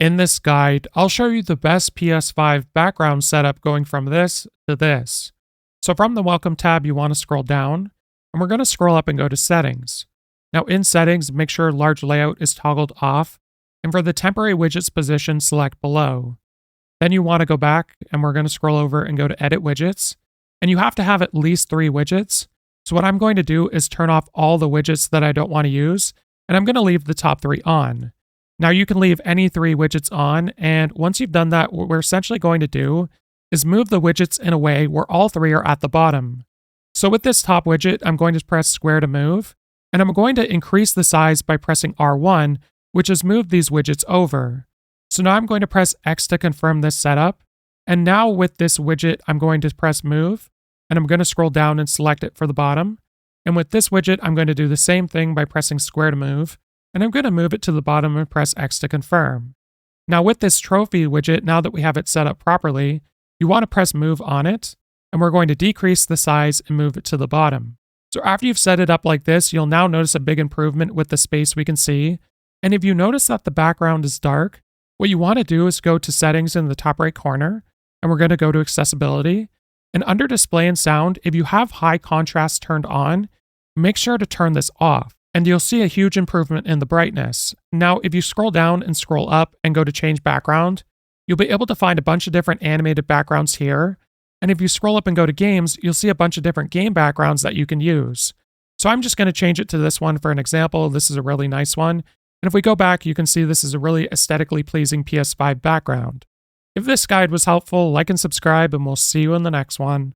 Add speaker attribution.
Speaker 1: In this guide, I'll show you the best PS5 background setup going from this to this. So from the Welcome tab, you want to scroll down, and we're going to scroll up and go to Settings. Now in Settings, make sure Large Layout is toggled off, and for the temporary widgets position, select below. Then you want to go back, and we're going to scroll over and go to Edit Widgets, and you have to have at least 3 widgets. So what I'm going to do is turn off all the widgets that I don't want to use, and I'm going to leave the top 3 on. Now you can leave any 3 widgets on, and once you've done that, what we're essentially going to do is move the widgets in a way where all 3 are at the bottom. So with this top widget, I'm going to press square to move, and I'm going to increase the size by pressing R1, which has moved these widgets over. So now I'm going to press X to confirm this setup, and now with this widget, I'm going to press move, and I'm going to scroll down and select it for the bottom. And with this widget, I'm going to do the same thing by pressing square to move, and I'm going to move it to the bottom and press X to confirm. Now with this trophy widget, now that we have it set up properly, you want to press move on it, and we're going to decrease the size and move it to the bottom. So after you've set it up like this, you'll now notice a big improvement with the space we can see. And if you notice that the background is dark, what you want to do is go to Settings in the top right corner, and we're going to go to Accessibility. And under Display and Sound, if you have high contrast turned on, make sure to turn this off, and you'll see a huge improvement in the brightness. Now, if you scroll down and scroll up and go to Change Background, you'll be able to find a bunch of different animated backgrounds here. And if you scroll up and go to Games, you'll see a bunch of different game backgrounds that you can use. So I'm just going to change it to this one for an example. This is a really nice one. And if we go back, you can see this is a really aesthetically pleasing PS5 background. If this guide was helpful, like and subscribe, and we'll see you in the next one.